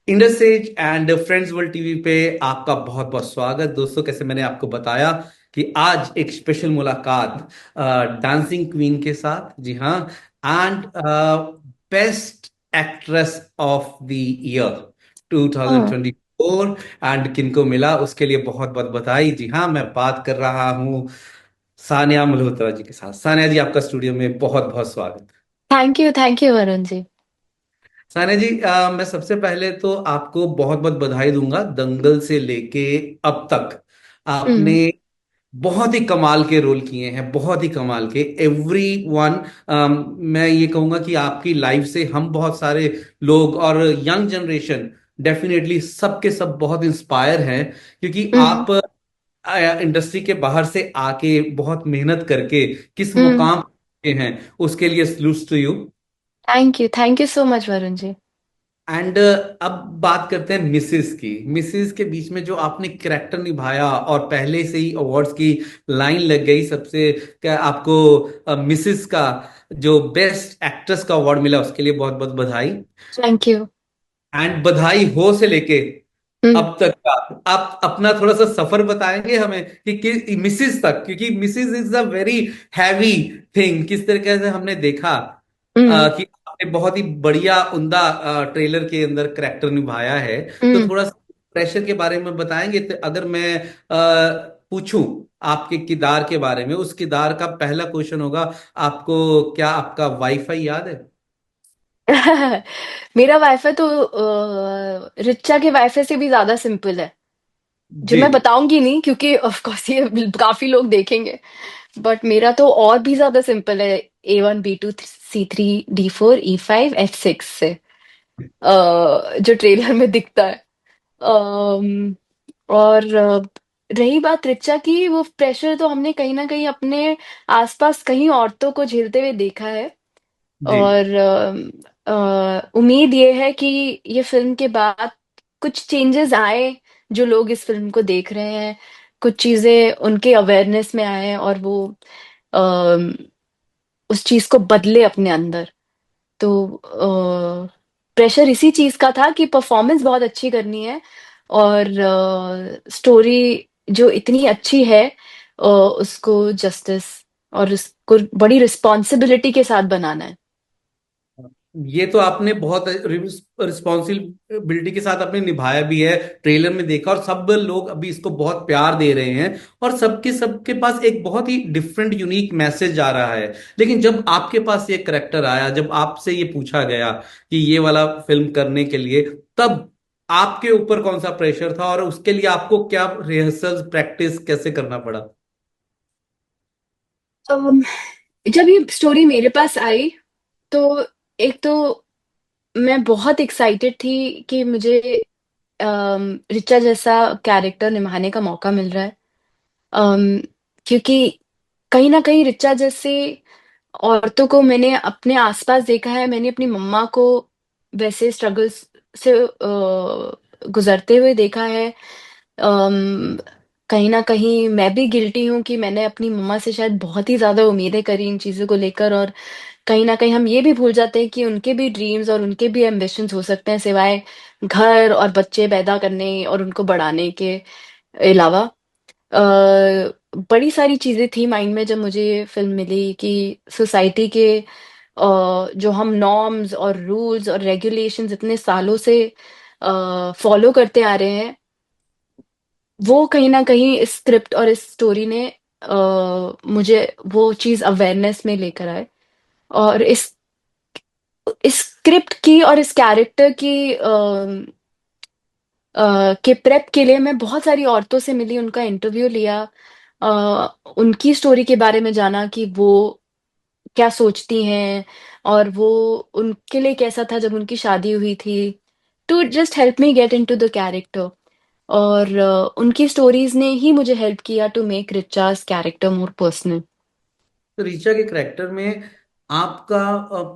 Indus age and friends world TV पे आपका बहुत बहुत स्वागत दोस्तों। कैसे मैंने आपको बताया कि आज एक स्पेशल मुलाकात डांसिंग क्वीन के साथ, जी हाँ, and best actress of the year हाँ। 2024। एंड किनको मिला उसके लिए बहुत बहुत बधाई। जी हाँ, मैं बात कर रहा हूँ सानिया मल्होत्रा जी के साथ। सानिया जी, आपका स्टूडियो में बहुत बहुत स्वागत। Thank you Varun ji. सानिया जी, मैं सबसे पहले तो आपको बहुत बहुत बधाई दूंगा। दंगल से लेके अब तक आपने हम्म। बहुत ही कमाल के रोल किए हैं, बहुत ही कमाल के। एवरी वन, मैं ये कहूंगा कि आपकी लाइफ से हम बहुत सारे लोग और यंग जनरेशन डेफिनेटली सबके सब बहुत इंस्पायर हैं, क्योंकि हम्म। आप इंडस्ट्री के बाहर से आके बहुत मेहनत करके किस हम्म। मुकाम पे हैं, उसके लिए salute to you. Thank you so much Varun ji. And अब बात करते हैं मिसिस की। मिसिस के बीच में जो आपने करैक्टर निभाया और पहले से ही अवार्ड्स की लाइन लग गई सबसे, क्या आपको मिसिस का जो बेस्ट एक्ट्रेस का अवार्ड मिला उसके लिए बहुत बहुत बधाई। Thank you. एंड बधाई हो से लेके हम्म। अब तक का आप अपना थोड़ा सा सफर बताएंगे हमें कि मिसिस तक, क्योंकि Mrs is a very heavy thing. किस तरीके से हमने देखा हम्म। कि आपने बहुत ही बढ़िया उम्दा ट्रेलर के अंदर करेक्टर निभाया है। तो हम्म। थोड़ा सा प्रेशर के बारे में बताएंगे। तो अगर मैं पूछूं आपके किरदार के बारे में, उस किरदार का पहला क्वेश्चन होगा आपको, क्या आपका वाईफाई याद है? मेरा वाईफाई तो रिचा के वाईफाई से भी ज्यादा सिंपल है। जो जी। मैं बताऊंगी नहीं क्योंकि ऑफ कोर्स ये काफी लोग देखेंगे। बट मेरा तो और भी ज्यादा सिंपल है। A1 B2 C3 D4 E5 F6 से जो ट्रेलर में दिखता है। अम, और रही बात रिचा की, वो प्रेशर तो हमने कहीं ना कहीं अपने आसपास कहीं औरतों को झेलते हुए देखा है। जी। और उम्मीद ये है कि ये फिल्म के बाद कुछ चेंजेस आए, जो लोग इस फिल्म को देख रहे हैं, कुछ चीजें उनके अवेयरनेस में आए और वो अम, उस चीज को बदले अपने अंदर। तो प्रेशर इसी चीज का था कि परफॉर्मेंस बहुत अच्छी करनी है और स्टोरी जो इतनी अच्छी है उसको जस्टिस और उसको बड़ी रिस्पॉन्सिबिलिटी के साथ बनाना है। ये तो आपने बहुत रिस्पॉन्सिबिलिटी के साथ आपने निभाया भी है। ट्रेलर में देखा और सब लोग अभी इसको बहुत प्यार दे रहे हैं, और सबके सबके पास एक बहुत ही डिफरेंट यूनिक मैसेज आ रहा है। लेकिन जब आपके पास ये करेक्टर आया, जब आपसे ये पूछा गया कि ये वाला फिल्म करने के लिए, तब आपके ऊपर कौन सा प्रेशर था और उसके लिए आपको क्या रिहर्सल प्रैक्टिस कैसे करना पड़ा? अम, जब ये स्टोरी मेरे पास आई तो एक तो मैं बहुत एक्साइटेड थी कि मुझे रिचा जैसा कैरेक्टर निभाने का मौका मिल रहा है। अम, क्योंकि कहीं ना कहीं रिचा जैसे औरतों को मैंने अपने आसपास देखा है। मैंने अपनी मम्मा को वैसे स्ट्रगल्स से गुजरते हुए देखा है। कहीं ना कहीं मैं भी गिल्टी हूँ कि मैंने अपनी मम्मा से शायद बहुत ही ज्यादा उम्मीदें करी इन चीजों को लेकर। और कहीं ना कहीं हम ये भी भूल जाते हैं कि उनके भी ड्रीम्स और उनके भी एम्बिशंस हो सकते हैं सिवाय घर और बच्चे पैदा करने और उनको बढ़ाने के अलावा। बड़ी सारी चीजें थी माइंड में जब मुझे ये फिल्म मिली कि सोसाइटी के जो हम नॉर्म्स और रूल्स और रेगुलेशंस इतने सालों से फॉलो करते आ रहे हैं, वो कहीं ना कहीं इस स्क्रिप्ट और इस स्टोरी ने मुझे वो चीज अवेयरनेस में लेकर आए। और इस स्क्रिप्ट की और इस कैरेक्टर की के प्रेप के लिए मैं बहुत सारी औरतों से मिली, उनका इंटरव्यू लिया, उनकी स्टोरी के बारे में जाना कि वो क्या सोचती हैं और वो उनके लिए कैसा था जब उनकी शादी हुई थी, to just help me get into the character. और उनकी स्टोरीज ने ही मुझे हेल्प किया to make Richa's character more personal. तो रीचा के करेक्टर में आपका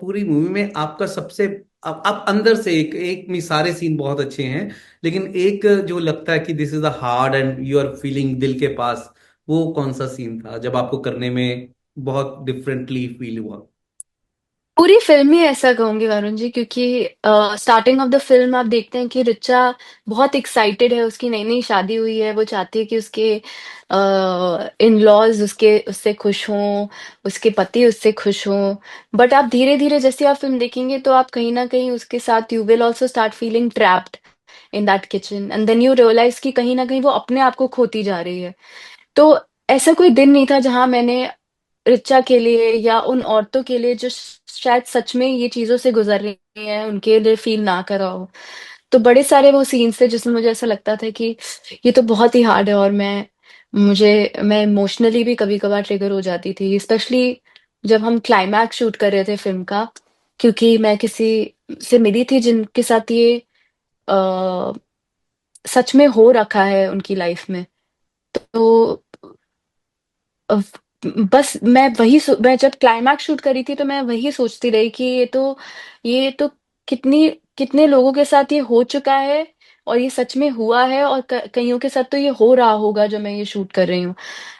पूरी मूवी में आपका सबसे, आप अंदर से एक एक में सारे सीन बहुत अच्छे हैं, लेकिन एक जो लगता है कि this is the hard and you are feeling दिल के पास, वो कौन सा सीन था जब आपको करने में बहुत डिफरेंटली फील हुआ? पूरी फिल्म ही ऐसा कहूंगी वरुण जी, क्योंकि स्टार्टिंग ऑफ द फिल्म आप देखते हैं कि रिचा बहुत एक्साइटेड है, उसकी नई नई शादी हुई है, वो चाहती है कि उसके इन लॉज उसके उससे खुश हों, उसके पति उससे खुश हों। बट आप धीरे धीरे जैसे आप फिल्म देखेंगे तो आप कहीं ना कहीं उसके साथ you will also start feeling trapped in that kitchen, and then you realise कि कहीं ना कहीं वो अपने आप को खोती जा रही है। तो ऐसा कोई दिन नहीं था जहां मैंने ऋचा के लिए या उन औरतों के लिए जो शायद सच में ये चीजों से गुजर रही हैं उनके लिए फील ना करा हो। तो बड़े सारे वो सीन्स थे जिसमें मुझे ऐसा लगता था कि ये तो बहुत ही हार्ड है, और मैं इमोशनली भी कभी कभार ट्रिगर हो जाती थी, स्पेशली जब हम क्लाइमैक्स शूट कर रहे थे फिल्म का, क्योंकि मैं किसी से मिली थी जिनके साथ ये आ, सच में हो रखा है उनकी लाइफ में। तो अ, बस मैं जब क्लाइमैक्स शूट करी थी तो मैं वही सोचती रही कि ये तो कितनी कितने लोगों के साथ ये हो चुका है, और ये सच में हुआ है, और कईयों के साथ तो ये हो रहा होगा जो मैं ये शूट कर रही हूँ।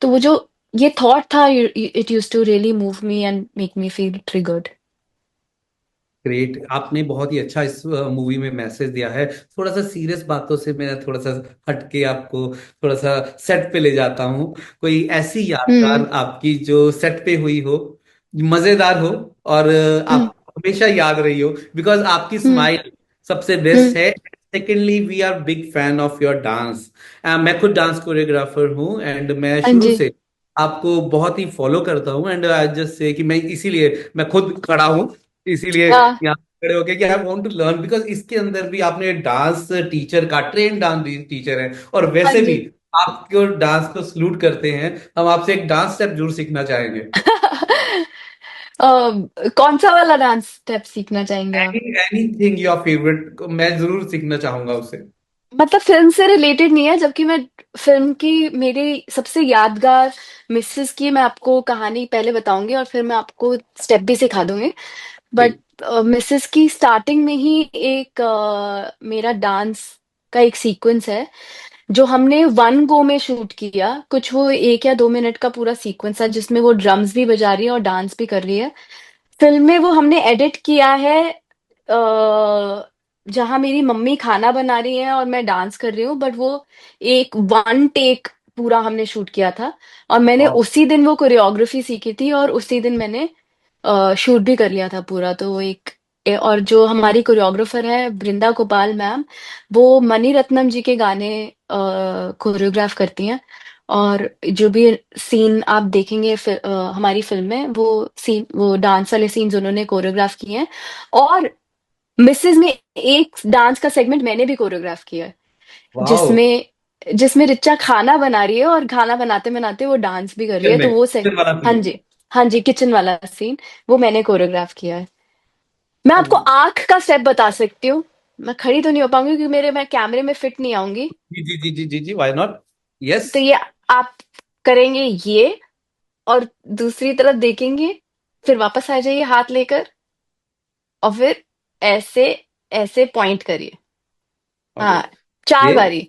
तो वो जो ये थॉट था, it used to really move me and make me feel triggered. Great, आपने बहुत ही अच्छा इस मूवी में मैसेज दिया है। थोड़ा सा सीरियस बातों से मैं थोड़ा सा हटके आपको थोड़ा सा सेट पे ले जाता हूँ। कोई ऐसी हम्म। यादगार आपकी जो सेट पे हुई हो, मजेदार हो, और हम्म। आप हमेशा याद रही हो, बिकॉज आपकी हम्म। स्माइल सबसे हम्म। बेस्ट है। Secondly, we are big fan of your dance. मैं खुद डांस कोरियोग्राफर हूँ, एंड मैं हाँ शुरू जी। से आपको बहुत ही फॉलो करता हूँ। एंड आई जस्ट से कि मैं इसीलिए मैं खुद खड़ा हूँ, इसीलिए हाँ। यहाँ खड़े होके कि I want to learn, because इसके अंदर भी आपने डांस टीचर का ट्रेन डांस टीचर है। और हाँ वैसे भी जी। आपको डांस को सलूट करते हैं। हम आपसे एक डांस स्टेप जरूर सीखना चाहेंगे। कौन सा वाला डांस स्टेप सीखना चाहेंगे आप? एनीथिंग योर फेवरेट, मैं जरूर सीखना चाहूंगा उसे। मतलब फिल्म से रिलेटेड नहीं है, जबकि मैं फिल्म की मेरी सबसे यादगार मिसेस की मैं आपको कहानी पहले बताऊंगी और फिर मैं आपको स्टेप भी सिखा दूंगी। बट ठीक। मिसेस की स्टार्टिंग में ही एक मेरा डांस का एक सीक्वेंस है जो हमने वन गो में शूट किया। कुछ वो 1 या 2 मिनट का पूरा सीक्वेंस है जिसमें वो ड्रम्स भी बजा रही है और डांस भी कर रही है। फिल्म में वो हमने एडिट किया है जहां मेरी मम्मी खाना बना रही है और मैं डांस कर रही हूँ, बट वो एक वन टेक पूरा हमने शूट किया था। और मैंने वाह। उसी दिन वो कोरियोग्राफी सीखी थी और उसी दिन मैंने शूट भी कर लिया था पूरा। तो वो और जो हमारी कोरियोग्राफर है बृंदा गोपाल मैम, वो मणि रत्नम जी के गाने कोरियोग्राफ करती हैं। और जो भी सीन आप देखेंगे हमारी फिल्म में, वो डांस वाले सीन्स उन्होंने कोरियोग्राफ किए हैं। और मिसेज में एक डांस का सेगमेंट मैंने भी कोरियोग्राफ किया है, वाह। जिसमें जिसमें रिचा खाना बना रही है और खाना बनाते बनाते वो डांस भी कर रही है, किचन तो में, वो से किचन वाला हाँ सीन। जी। हाँ जी, किचन वाला सीन वो मैंने कोरियोग्राफ किया है। मैं आपको आंख का स्टेप बता सकती हूँ। मैं खड़ी तो नहीं हो पाऊंगी क्योंकि मैं कैमरे में फिट नहीं आऊंगी। जी जी जी जी जी जी, व्हाई नॉट। यस। तो ये आप करेंगे ये, और दूसरी तरफ देखेंगे, फिर वापस आ जाइए हाथ लेकर, और फिर ऐसे ऐसे पॉइंट करिए। ओके। हाँ, 4 बारी।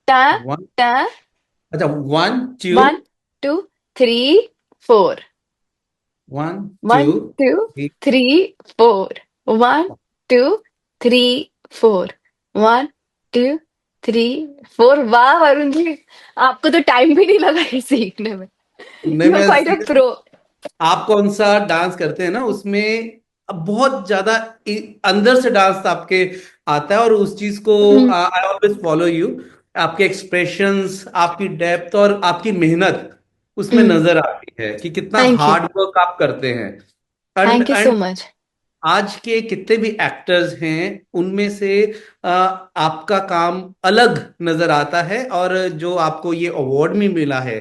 टा वन। टा। अच्छा, 1 2। 1 2 3 4। One two 1 2 3 4। 1 2 3 4। 1 2 3 4। वाह वरुण जी, आपको तो टाइम भी नहीं लगा ये सीखने में। नहीं, यू आर मैं क्वाइट अ प्रो। आप कौन सा डांस करते हैं ना उसमें अब बहुत ज्यादा अंदर से डांस आपके आता है, और उस चीज को आई ऑलवेज फॉलो यू। आपके एक्सप्रेशंस, आपकी डेप्थ और आपकी मेहनत उसमें नजर आती है कि कितना थैंक यू। हार्ड वर्क आप करते हैं। And thank you so and much. आज के कितने भी एक्टर्स हैं उनमें से आपका काम अलग नजर आता है। और जो आपको ये अवार्ड में मिला है,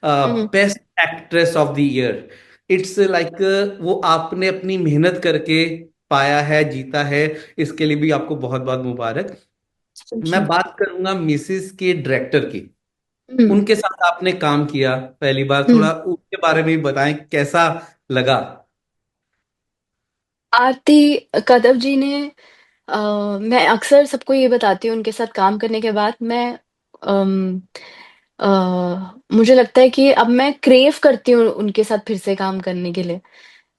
best actress of the year, it's like वो आपने अपनी मेहनत करके पाया है, जीता है। इसके लिए भी आपको बहुत बहुत मुबारक। थैंक मैं यू। बात करूंगा मिसिस के डायरेक्टर की। उनके साथ आपने काम किया पहली बार, थोड़ा उनके बारे में भी बताएं कैसा लगा। आरती कदम जी ने अ, मैं अक्सर सबको ये बताती हूँ उनके साथ काम करने के बाद, अम, अ, मुझे लगता है कि अब मैं क्रेव करती हूँ उनके साथ फिर से काम करने के लिए।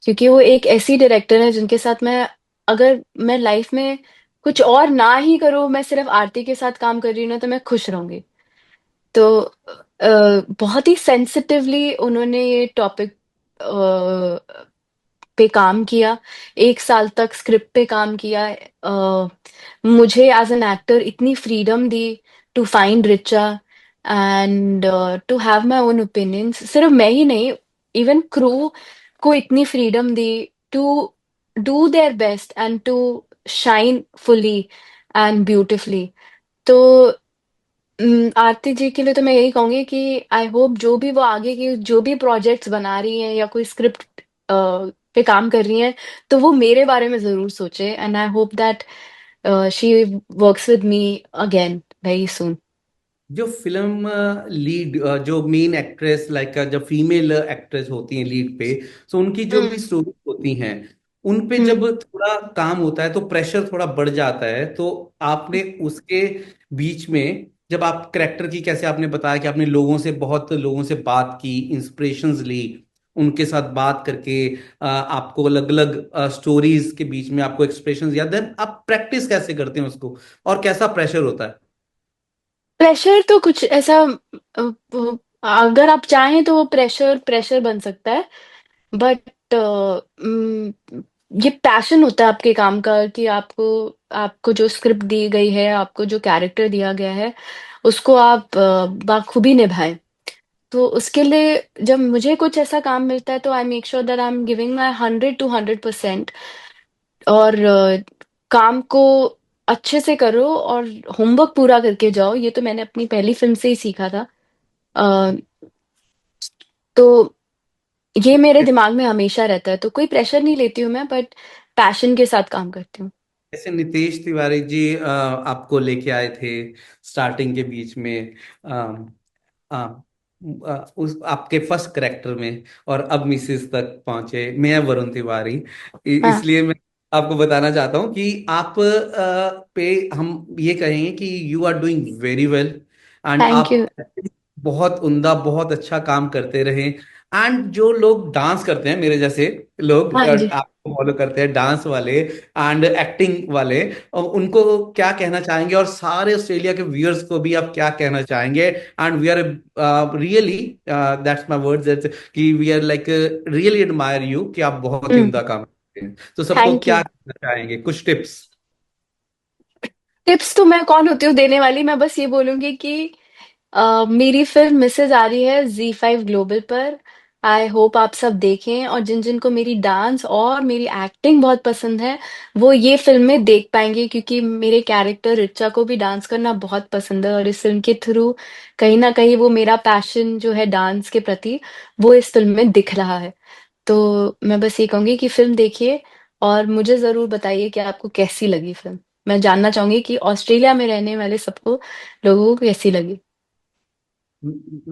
क्योंकि वो एक ऐसी डायरेक्टर है जिनके साथ मैं, अगर मैं लाइफ में कुछ और ना ही करूँ, मैं सिर्फ आरती के साथ काम कर रही हूँ ना, तो मैं खुश रहूंगी। तो बहुत ही सेंसिटिवली उन्होंने ये टॉपिक पे काम किया। 1 साल तक स्क्रिप्ट पे काम किया। मुझे एज एन एक्टर इतनी फ्रीडम दी to find Richa and to have my own opinions. सिर्फ मैं ही नहीं, इवन क्रू को इतनी फ्रीडम दी to do their best and to shine fully and beautifully. तो आरती जी के लिए तो मैं यही कहूंगी कि आई होप जो भी वो आगे की जो भी प्रोजेक्ट्स बना रही हैं या कोई स्क्रिप्ट पे काम कर रही हैं, तो वो मेरे बारे में जरूर सोचे। And I hope that she works with me again very soon. जो फिल्म लीड, जो मेन एक्ट्रेस लाइक जब फीमेल एक्ट्रेस होती हैं लीड पे, तो उनकी जो भी हम्म। स्टोरी होती हैं उन पे हम्म। जब थोड़ा काम होता है तो प्रेशर थोड़ा बढ़ जाता है। तो आपने उसके बीच में जब आप करेक्टर की, कैसे आपने बताया कि आपने लोगों से, बहुत लोगों से बात की, इंस्पिरेशंस ली, उनके साथ बात करके आपको अलग अलग स्टोरीज के बीच में आपको एक्सप्रेशंस या देन आप प्रैक्टिस कैसे करते हैं उसको, और कैसा प्रेशर होता है? प्रेशर तो कुछ ऐसा, अगर आप चाहें तो वो प्रेशर प्रेशर बन सकता है। बट ये पैशन होता है आपके काम का, कि आपको आपको जो स्क्रिप्ट दी गई है, आपको जो कैरेक्टर दिया गया है, उसको आप बाखूबी निभाएं। तो उसके लिए जब मुझे कुछ ऐसा काम मिलता है, तो I make sure that I am giving my 100 to 100%। और काम को अच्छे से करो और होमवर्क पूरा करके जाओ। ये तो मैंने अपनी पहली फिल्म से ही सीखा था। अ, तो ये मेरे दिमाग में हमेशा रहता है। तो कोई प्रेशर नहीं लेती हूँ मैं, बट पैशन के साथ काम करती हूँ। जैसे नितेश तिवारी जी आपको लेके आए थे स्टार्टिंग के बीच में, आ, उस आपके फर्स्ट करेक्टर में, और अब मिसेस तक पहुंचे, मैं वरुण तिवारी। हाँ। इसलिए मैं आपको बताना चाहता हूँ कि आप पे हम ये कहेंगे कि you are doing very well, and thank आप यू। बहुत उम्दा, बहुत अच्छा काम करते रहे। एंड जो लोग डांस करते हैं, मेरे जैसे लोग हाँ जी। आपको फॉलो करते हैं, डांस वाले एंड एक्टिंग वाले, और उनको क्या कहना चाहेंगे, और सारे ऑस्ट्रेलिया के व्यूअर्स को भी आप क्या कहना चाहेंगे? And we are really, that's my words, कि we are like really admire you, कि आप बहुत ही हम्म। उम्दा काम करते हैं। तो सबको थैंक क्या यू। कहना चाहेंगे, कुछ टिप्स? टिप्स तो मैं कौन होती हूँ देने वाली। मैं बस ये बोलूंगी कि मेरी फिल्म मिसेज आ रही है Z5 ग्लोबल पर। आई होप आप सब देखें, और जिन जिन को मेरी डांस और मेरी एक्टिंग बहुत पसंद है, वो ये फिल्म में देख पाएंगे। क्योंकि मेरे कैरेक्टर रिचा को भी डांस करना बहुत पसंद है, और इस फिल्म के थ्रू कहीं ना कहीं वो मेरा पैशन जो है डांस के प्रति, वो इस फिल्म में दिख रहा है। तो मैं बस ये कहूंगी कि फिल्म देखिए, और मुझे जरूर बताइए कि आपको कैसी लगी फिल्म। मैं जानना चाहूंगी कि ऑस्ट्रेलिया में रहने वाले सबको, लोगों को कैसी लगी।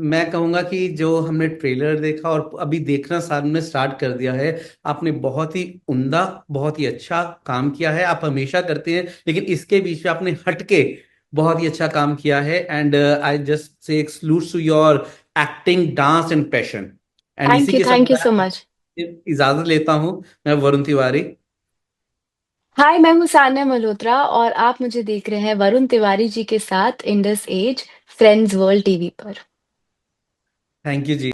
मैं कहूंगा कि जो हमने ट्रेलर देखा और अभी देखना सामने स्टार्ट कर दिया है, आपने बहुत ही उम्दा, बहुत ही अच्छा काम किया है। आप हमेशा करते हैं, लेकिन इसके बीच में आपने हटके बहुत ही अच्छा काम किया है। And I just say salute to your acting, dance and passion. And इसी के साथ थैंक यू सो मैं मच। इजाजत लेता हूँ। मैं वरुण तिवारी। हाय, मैं हूँ सान्या मल्होत्रा, और आप मुझे देख रहे हैं वरुण तिवारी जी के साथ Indus age friends world TV पर। Thank you ji.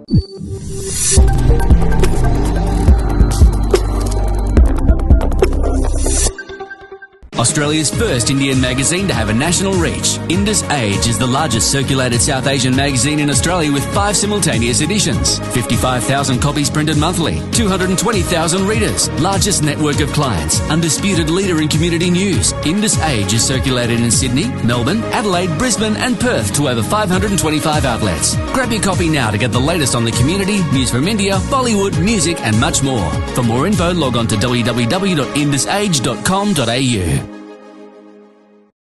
Australia's first Indian magazine to have a national reach. Indus Age is the largest circulated South Asian magazine in Australia with 5 simultaneous editions. 55,000 copies printed monthly. 220,000 readers. Largest network of clients. Undisputed leader in community news. Indus Age is circulated in Sydney, Melbourne, Adelaide, Brisbane and Perth to over 525 outlets. Grab your copy now to get the latest on the community, news from India, Bollywood, music and much more. For more info, log on to www.indusage.com.au.